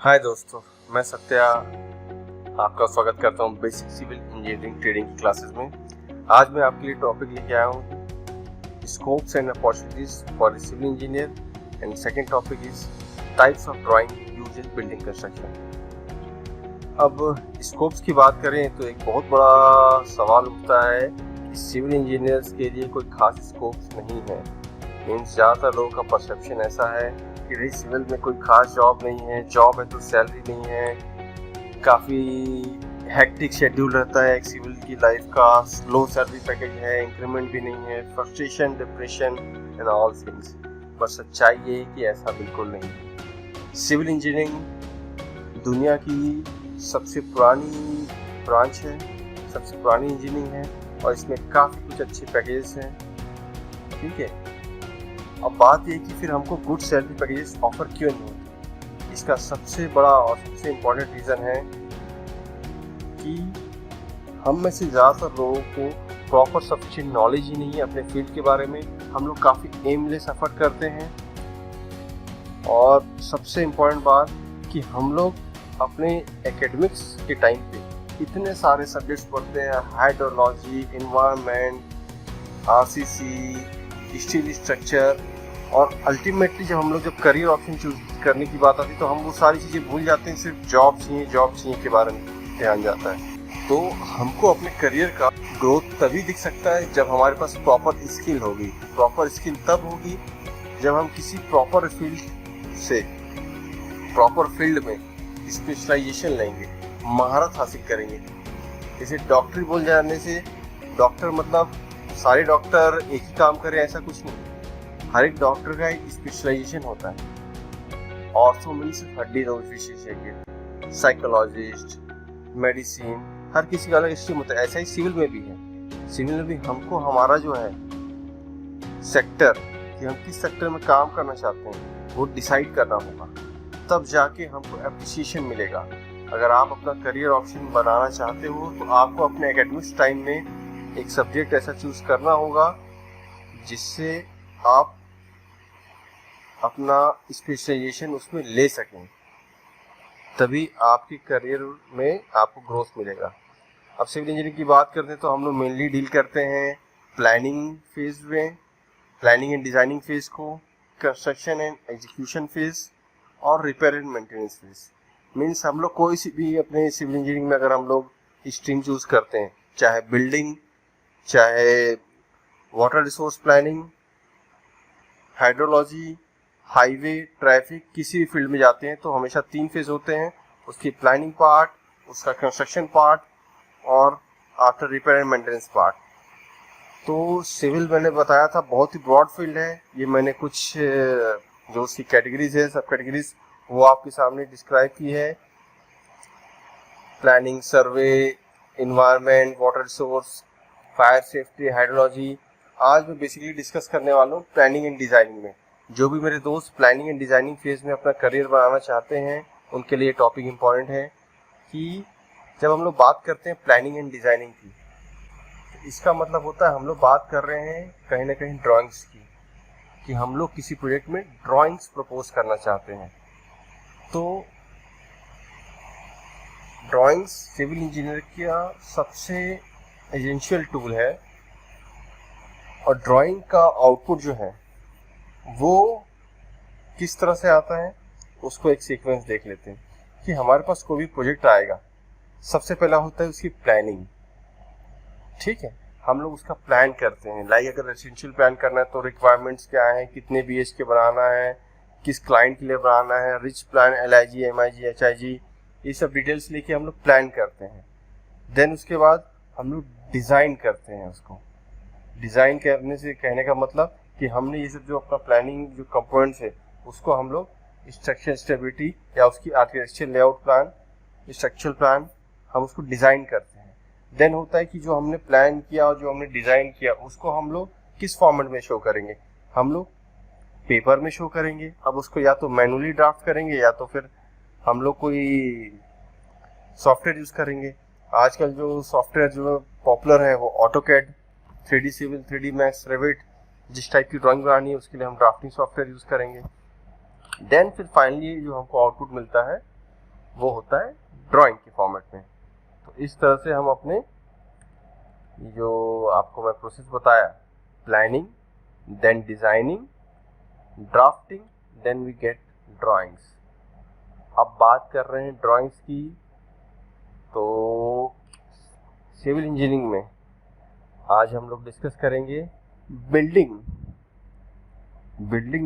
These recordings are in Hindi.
हाय दोस्तों, मैं सत्या आपका स्वागत करता हूं बेसिक सिविल इंजीनियरिंग ट्रेडिंग की क्लासेस में। आज मैं आपके लिए टॉपिक लेके आया हूं scopes and opportunities for civil engineer and second topic is types of drawing used in building construction. अब स्कोप्स की बात करें तो एक बहुत बड़ा सवाल उठता है कि सिविल इंजीनियर्स के लिए कोई खास स्कोप्स नहीं है। मीन्स ज़्यादातर लोगों का परसेप्शन ऐसा है कि भाई सिविल में कोई खास जॉब नहीं है, जॉब है तो सैलरी नहीं है, काफ़ी हेक्टिक शेड्यूल रहता है एक सिविल की लाइफ का, लो सैलरी पैकेज है, इंक्रीमेंट भी नहीं है, frustration, depression and all things. पर सच्चाई ये है कि ऐसा बिल्कुल नहीं है। सिविल इंजीनियरिंग दुनिया की सबसे पुरानी ब्रांच है, सबसे पुरानी इंजीनियरिंग है और इसमें काफ़ी कुछ अच्छे पैकेजेस हैं। ठीक है, अब बात ये कि फिर हमको गुड सैलरी पैकेजेस ऑफर क्यों नहीं होते। इसका सबसे बड़ा और सबसे इम्पोर्टेंट रीज़न है कि हम में से ज़्यादातर लोगों को प्रॉपर सफिशिएंट नॉलेज ही नहीं है अपने फील्ड के बारे में। हम लोग काफ़ी एमलेस एफर्ट करते हैं और सबसे इम्पोर्टेंट बात कि हम लोग अपने एकेडमिक्स के टाइम पे इतने सारे सब्जेक्ट्स पढ़ते हैं, hydrology, environment, RCC, steel structure, और अल्टीमेटली जब हम लोग करियर ऑप्शन चूज करने की बात आती है तो हम वो सारी चीज़ें भूल जाते हैं। सिर्फ जॉब चाहिए के बारे में ध्यान जाता है। तो हमको अपने करियर का ग्रोथ तभी दिख सकता है जब हमारे पास प्रॉपर स्किल होगी। प्रॉपर स्किल तब होगी जब हम किसी प्रॉपर फील्ड में स्पेशलाइजेशन लेंगे, महारत हासिल करेंगे। जैसे डॉक्टरी बोल जाने से डॉक्टर मतलब सारे डॉक्टर एक ही काम करें ऐसा कुछ नहीं। हर एक डॉक्टर का एक स्पेशलाइजेशन होता है। ऑर्थो मीन्स हड्डी रोग विशेषज्ञ, साइकोलॉजिस्ट, मेडिसिन, हर किसी का अलग स्ट्रीम होता है। ऐसा ही सिविल में भी है। सिविल में भी हमको हमारा जो है सेक्टर, कि हम किस सेक्टर में काम करना चाहते हैं वो डिसाइड करना होगा, तब जाके हमको एप्रिसिएशन मिलेगा। अगर आप अपना करियर ऑप्शन बनाना चाहते हो तो आपको अपने एकेडमिक्स टाइम में एक सब्जेक्ट ऐसा चूज करना होगा जिससे आप अपना स्पेशलाइजेशन उसमें ले सकें, तभी आपके करियर में आपको ग्रोथ मिलेगा। अब सिविल इंजीनियरिंग की बात करते हैं तो हम लोग मेनली डील करते हैं प्लानिंग फेज में, प्लानिंग एंड डिजाइनिंग फेज को, कंस्ट्रक्शन एंड एग्जीक्यूशन फेज और repair and maintenance phase. Means हम लोग कोई सी भी अपने सिविल इंजीनियरिंग में अगर हम लोग स्ट्रीम चूज करते हैं, चाहे बिल्डिंग, चाहे water resource planning, hydrology, highway, traffic, किसी भी फील्ड में जाते हैं तो हमेशा 3 फेज होते हैं। उसकी प्लानिंग पार्ट, उसका कंस्ट्रक्शन पार्ट और after repair and maintenance part. तो सिविल मैंने बताया था बहुत ही ब्रॉड फील्ड है। ये मैंने कुछ जो उसकी कैटेगरीज है, सब कैटेगरीज वो आपके सामने डिस्क्राइब की है। Planning, survey, environment, water resource, fire safety, hydrology. आज मैं बेसिकली डिस्कस करने वाला हूँ प्लानिंग एंड डिजाइनिंग में। जो भी मेरे दोस्त प्लानिंग एंड डिजाइनिंग फेज में अपना करियर बनाना चाहते हैं उनके लिए टॉपिक इम्पॉर्टेंट है कि जब हम लोग बात करते हैं प्लानिंग एंड डिजाइनिंग की, तो इसका मतलब होता है हम लोग बात कर रहे हैं कहीं ना कहीं ड्राइंग्स की, कि हम लोग किसी प्रोजेक्ट में ड्राइंग्स प्रपोज करना चाहते हैं। तो ड्राइंग्स सिविल इंजीनियर का सबसे एसेंशियल टूल है और ड्राइंग का आउटपुट जो है वो किस तरह से आता है उसको एक सीक्वेंस देख लेते हैं। कि हमारे पास कोई भी प्रोजेक्ट आएगा, सबसे पहला होता है उसकी प्लानिंग। ठीक है, हम लोग उसका प्लान करते हैं। लाइक अगर रेसिडेंशियल प्लान करना है तो रिक्वायरमेंट्स क्या है, कितने BHK बनाना है, किस क्लाइंट के लिए बनाना है, rich plan, LIG, MIG, HIG, ये सब डिटेल्स लेके हम लोग प्लान करते हैं। देन उसके बाद हम लोग डिज़ाइन करते हैं उसको। डिज़ाइन करने से कहने का मतलब कि हमने ये सब जो अपना प्लानिंग जो कंपोनेंट्स है उसको हम लोग स्ट्रक्चर स्टेबिलिटी या उसकी architecture layout plan, structural plan, हम उसको डिज़ाइन करते हैं। देन होता है कि जो हमने प्लान किया और जो हमने डिज़ाइन किया उसको हम लोग किस फॉर्मेट में शो करेंगे। हम लोग पेपर में शो करेंगे। अब उसको या तो मैनुअली ड्राफ्ट करेंगे या तो फिर हम लोग कोई सॉफ्टवेयर यूज़ करेंगे। आजकल जो सॉफ्टवेयर जो पॉपुलर है वो AutoCAD, 3D civil, 3D Max, Revit, जिस टाइप की ड्राइंग बनानी है उसके लिए हम ड्राफ्टिंग सॉफ्टवेयर यूज़ करेंगे। देन फिर फाइनली जो हमको आउटपुट मिलता है वो होता है ड्राइंग के फॉर्मेट में। तो इस तरह से हम अपने जो आपको मैं प्रोसेस बताया, planning, then designing, drafting, then we get drawings. अब बात कर रहे हैं ड्राइंग्स की, तो सिविल इंजीनियरिंग में आज हम लोग डिस्कस करेंगे बिल्डिंग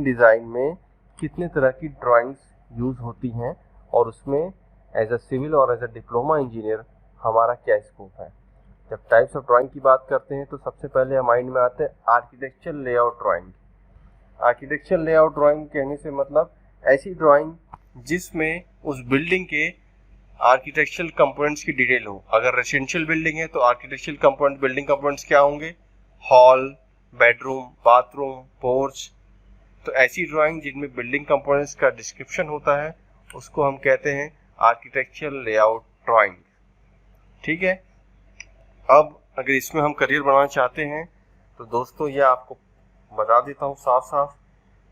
डिज़ाइन में कितने तरह की ड्राइंग्स यूज़ होती हैं, और उसमें एज अ सिविल और एज अ डिप्लोमा इंजीनियर हमारा क्या स्कोप है। जब टाइप्स ऑफ ड्राइंग की बात करते हैं तो सबसे पहले माइंड में आते हैं architectural layout drawing. Architectural layout drawing कहने से मतलब ऐसी ड्राइंग जिसमें उस बिल्डिंग के आर्किटेक्चरल कंपोनेंट्स की डिटेल हो। अगर रेसिडेंशियल बिल्डिंग है तो आर्किटेक्चरल कंपोनेंट, बिल्डिंग कंपोनेंट्स क्या होंगे, हॉल, बेडरूम, बाथरूम, पोर्च। तो ऐसी ड्राइंग जिनमें बिल्डिंग कंपोनेंट्स का डिस्क्रिप्शन होता है उसको हम कहते हैं आर्किटेक्चरल लेआउट ड्राइंग। ठीक है। अब अगर इसमें हम करियर बनाना चाहते हैं तो दोस्तों ये आपको बता देता हूँ साफ साफ,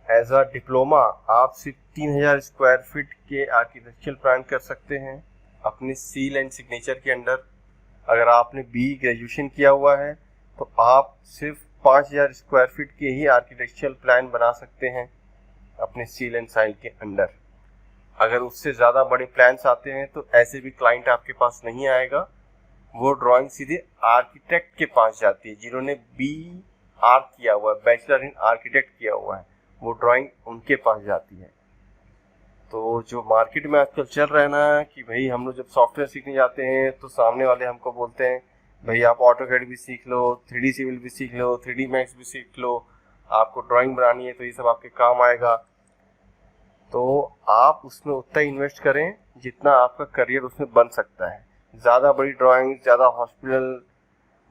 एज अ डिप्लोमा आप सिर्फ 3000 स्क्वायर फीट के आर्किटेक्चरल प्लान कर सकते हैं अपने सील एंड सिग्नेचर के अंडर। अगर आपने बी ग्रेजुएशन किया हुआ है तो आप सिर्फ 5000 स्क्वायर फीट के ही आर्किटेक्चरल प्लान बना सकते हैं अपने सील एंड साइन के अंडर। अगर उससे ज़्यादा बड़े प्लान्स आते हैं तो ऐसे भी क्लाइंट आपके पास नहीं आएगा, वो ड्राइंग सीधे आर्किटेक्ट के पास जाती है जिन्होंने बी आर्क किया हुआ है, बैचलर इन आर्किटेक्ट किया हुआ है, वो ड्राइंग उनके पास जाती है। तो जो मार्केट में आजकल चल रहा है ना कि भाई हम लोग जब सॉफ्टवेयर सीखने जाते हैं तो सामने वाले हमको बोलते हैं भाई आप ऑटोकैड भी सीख लो, 3D सिविल भी सीख लो, 3D मैक्स भी सीख लो, आपको ड्राइंग बनानी है तो ये सब आपके काम आएगा। तो आप उसमें उतना ही इन्वेस्ट करें जितना आपका करियर उसमें बन सकता है। ज़्यादा बड़ी ड्राइंग, ज़्यादा हॉस्पिटल,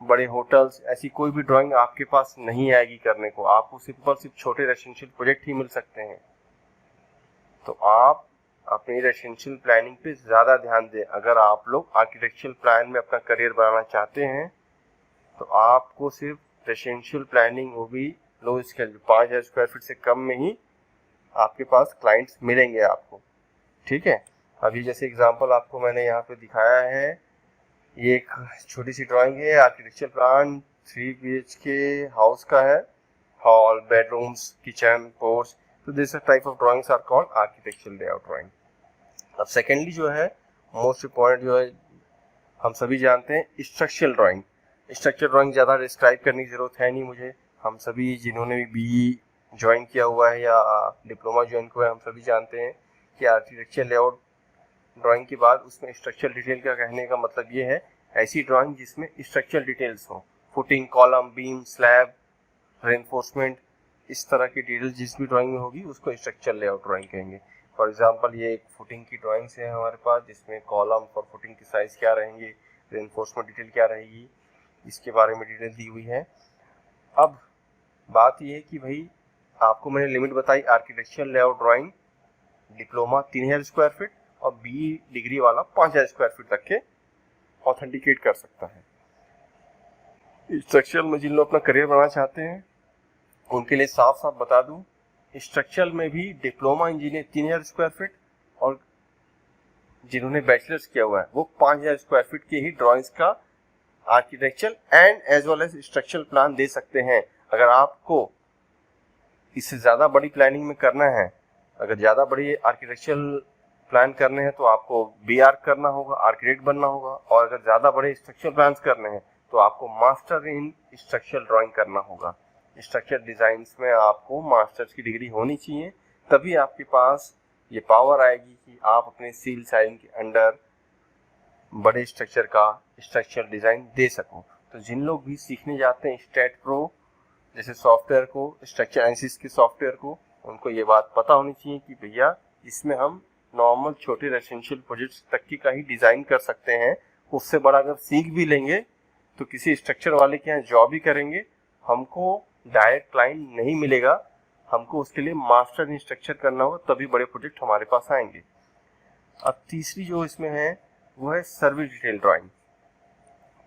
बड़े होटल्स, ऐसी कोई भी ड्राइंग आपके पास नहीं आएगी करने को। आपको सिर्फ छोटे रेसिडेंशियल प्रोजेक्ट ही मिल सकते हैं। तो आप अपनी रेसिडेंशियल प्लानिंग पे ज़्यादा ध्यान दें। अगर आप लोग आर्किटेक्चरल प्लान में अपना करियर बनाना चाहते हैं तो आपको सिर्फ रेसिडेंशियल प्लानिंग, वो भी लो स्केल 5000 स्क्वायर फीट से कम में ही आपके पास क्लाइंट्स मिलेंगे आपको। ठीक है। अभी जैसे एग्जांपल आपको मैंने यहाँ पे दिखाया है, ये एक छोटी सी ड्राइंग है, आर्किटेक्चरल प्लान 3 BHK हाउस का है, हॉल, बेडरूम्स, किचन, पोर्च। तो this type of drawings are called architectural layout drawing. अब सेकेंडली जो है मोस्ट इम्पॉर्टेंट जो है हम सभी जानते हैं स्ट्रक्चरल ड्राइंग। स्ट्रक्चरल ड्राइंग ज़्यादा डिस्क्राइब करने की ज़रूरत है नहीं मुझे। हम सभी जिन्होंने भी BE ज्वाइन किया हुआ है या डिप्लोमा ज्वाइन किया है हम सभी जानते हैं कि आर्किटेक्चरल लेआउट ड्राइंग के बाद उसमें स्ट्रक्चरल डिटेल का कहने का मतलब ये है ऐसी ड्राइंग जिसमें स्ट्रक्चरल डिटेल्स हो, footing, column, beam, slab, reinforcement, इस तरह की डिटेल जिस भी ड्राइंग में होगी उसको स्ट्रक्चरल लेआउट ड्राइंग कहेंगे। फॉर एग्जांपल ये एक फुटिंग की ड्राइंग्स है हमारे पास जिसमें कॉलम और फुटिंग की साइज क्या रहेंगे, रेनफोर्समेंट डिटेल क्या रहेगी, इसके बारे में डिटेल दी हुई है। अब बात ये है कि भाई आपको मैंने लिमिट बताई, architectural layout drawing diploma 3000 square feet और BE डिग्री वाला 5000 स्क्वायर फीट तक के ऑथेंटिकेट कर सकता है। स्ट्रक्चरल में जिन लोग अपना करियर बनाना चाहते हैं उनके लिए साफ साफ बता दूं, स्ट्रक्चरल में भी डिप्लोमा इंजीनियर 3000 स्क्वायर फीट और जिन्होंने बैचलर्स किया हुआ है वो 5000 स्क्वायर फीट के ही ड्राइंग्स का architectural and as well as structural plan दे सकते हैं। अगर आपको इससे ज़्यादा बड़ी प्लानिंग में करना है, अगर ज़्यादा बड़ी आर्किटेक्चरल प्लान करने हैं तो आपको BArch करना होगा, आर्किटेक्ट बनना होगा। और अगर ज़्यादा बड़े स्ट्रक्चरल प्लान्स करने हैं तो आपको मास्टर इन स्ट्रक्चरल ड्राइंग करना होगा। स्ट्रक्चर डिज़ाइंस में आपको मास्टर्स की डिग्री होनी चाहिए, तभी आपके पास ये पावर आएगी कि आप अपने सील साइन के अंडर बड़े स्ट्रक्चर का स्ट्रक्चरल डिज़ाइन दे सको। तो जिन लोग भी सीखने जाते हैं स्टेट प्रो जैसे सॉफ्टवेयर को, स्ट्रक्चर एनालिसिस के सॉफ्टवेयर को, उनको ये बात पता होनी चाहिए कि भैया इसमें हम नॉर्मल छोटे रेसिडेंशियल प्रोजेक्ट्स तक की का ही डिज़ाइन कर सकते हैं। उससे बड़ा अगर सीख भी लेंगे तो किसी स्ट्रक्चर वाले के यहाँ जॉब भी करेंगे, हमको डायरेक्ट क्लाइंट नहीं मिलेगा, हमको उसके लिए मास्टर इन स्ट्रक्चर करना होगा, तभी बड़े प्रोजेक्ट हमारे पास आएंगे। अब तीसरी जो इसमें है वो है service detail drawing.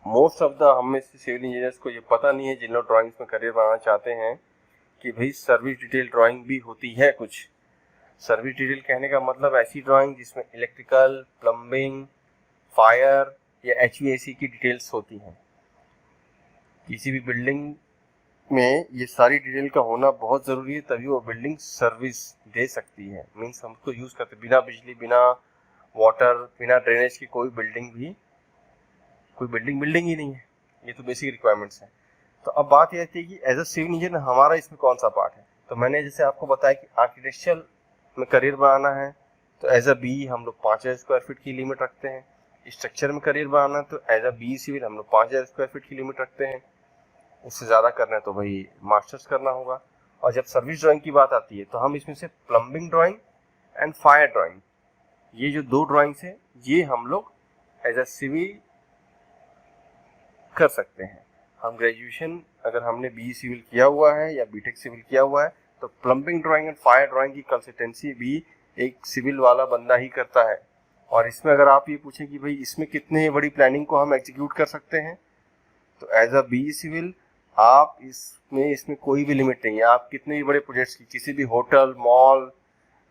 Most of the हम में से सिविल इंजीनियर्स को ये पता नहीं है जिन लोग ड्राइंग्स में करियर बनाना चाहते हैं कि भाई सर्विस डिटेल ड्राइंग भी होती है कुछ। सर्विस डिटेल कहने का मतलब ऐसी ड्राइंग जिसमें इलेक्ट्रिकल, प्लम्बिंग, फायर या HVAC की डिटेल्स होती हैं। किसी भी बिल्डिंग में ये सारी डिटेल का होना बहुत ज़रूरी है, तभी वो बिल्डिंग सर्विस दे सकती है। मीन्स हम उसको यूज़ करते, बिना बिजली, बिना वाटर, बिना ड्रेनेज की कोई बिल्डिंग बिल्डिंग ही नहीं है। ये तो बेसिक रिक्वायरमेंट्स हैं। तो अब बात ये आती है कि एज अ सिविल इंजीनियर हमारा इसमें कौन सा पार्ट है। तो मैंने जैसे आपको बताया कि आर्किटेक्चरल में करियर बनाना है तो एज अ बी हम लोग 5000 स्क्वायर फीट की लिमिट रखते हैं। स्ट्रक्चर में करियर बनाना है तो एज अ बी सिविल हम लोग 5000 स्क्वायर फीट की लिमिट रखते हैं। उससे ज़्यादा करना है तो भाई मास्टर्स करना होगा। और जब सर्विस ड्राइंग की बात आती है तो हम इसमें से plumbing drawing and fire drawing, ये जो 2 ड्राइंग्स हैं ये हम लोग एज अ सिविल कर सकते हैं। हम ग्रेजुएशन अगर हमने BE सिविल किया हुआ है या BTech सिविल किया हुआ है तो plumbing drawing and fire drawing की कंसल्टेंसी भी एक सिविल वाला बंदा ही करता है। और इसमें अगर आप ये पूछें कि भाई इसमें कितने बड़ी प्लानिंग को हम एग्जीक्यूट कर सकते हैं, तो एज अ BE सिविल आप इसमें कोई भी लिमिट नहीं है। आप कितने भी बड़े प्रोजेक्ट्स की, किसी भी hotel, mall,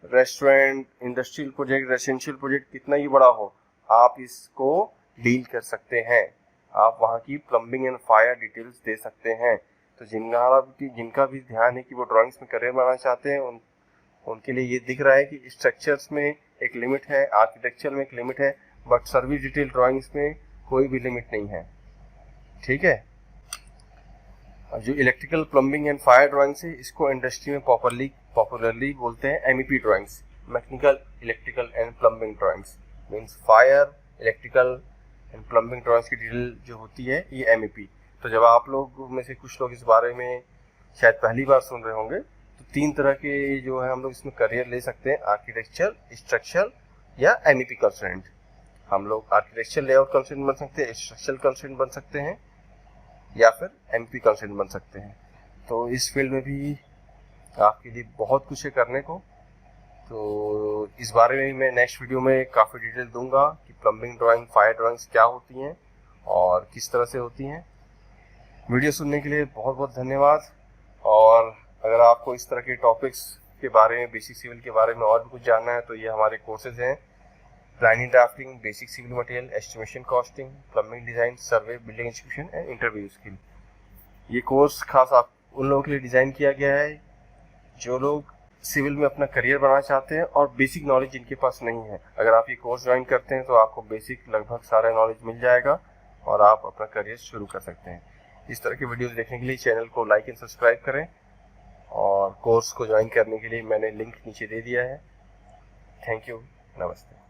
restaurant, industrial project, residential project कितना ही बड़ा हो, आप इसको डील कर सकते हैं। आप वहाँ की प्लम्बिंग एंड फायर डिटेल्स दे सकते हैं। तो जिनका भी ध्यान है कि वो ड्राइंग्स में करियर बनाना चाहते हैं, उनके लिए ये दिख रहा है कि स्ट्रक्चर्स में एक लिमिट है, आर्किटेक्चर में एक लिमिट है, बट सर्विस डिटेल ड्राइंग्स में कोई भी लिमिट नहीं है। ठीक है। जो electrical, plumbing and fire drawings है, इसको इंडस्ट्री में पॉपुलरली बोलते हैं MEP drawings, mechanical, electrical and plumbing drawings. Means fire, electrical and plumbing drawings की डिटेल जो होती है ये MEP। तो जब आप लोग में से कुछ लोग इस बारे में शायद पहली बार सुन रहे होंगे, तो 3 तरह के जो है हम लोग इसमें करियर ले सकते हैं, आर्किटेक्चर, स्ट्रक्चरल या MEP कंसल्टेंट। हम लोग आर्किटेक्चर लेआउट कंसल्टेंट बन सकते हैं, स्ट्रक्चरल कंसल्टेंट बन सकते हैं या फिर MEP कंसल्टेंट बन सकते हैं। तो इस फील्ड में भी आपके लिए बहुत कुछ है करने को। तो इस बारे में मैं नेक्स्ट वीडियो में काफ़ी डिटेल दूंगा कि प्लम्बिंग ड्राइंग, फायर ड्राइंग्स क्या होती हैं और किस तरह से होती हैं। वीडियो सुनने के लिए बहुत बहुत धन्यवाद। और अगर आपको इस तरह के टॉपिक्स के बारे में, बेसिक सिविल के बारे में और भी कुछ जानना है तो ये हमारे कोर्सेज हैं, planning drafting, basic civil material, estimation costing, plumbing design, survey, building execution and interview skill. ये कोर्स खास आप उन लोगों के लिए डिज़ाइन किया गया है जो लोग सिविल में अपना करियर बनाना चाहते हैं और बेसिक नॉलेज जिनके पास नहीं है। अगर आप ये कोर्स ज्वाइन करते हैं तो आपको बेसिक लगभग सारा नॉलेज मिल जाएगा और आप अपना करियर शुरू कर सकते हैं। इस तरह की वीडियोस देखने के लिए चैनल को लाइक एंड सब्सक्राइब करें और कोर्स को ज्वाइन करने के लिए मैंने लिंक नीचे दे दिया है। थैंक यू, नमस्ते।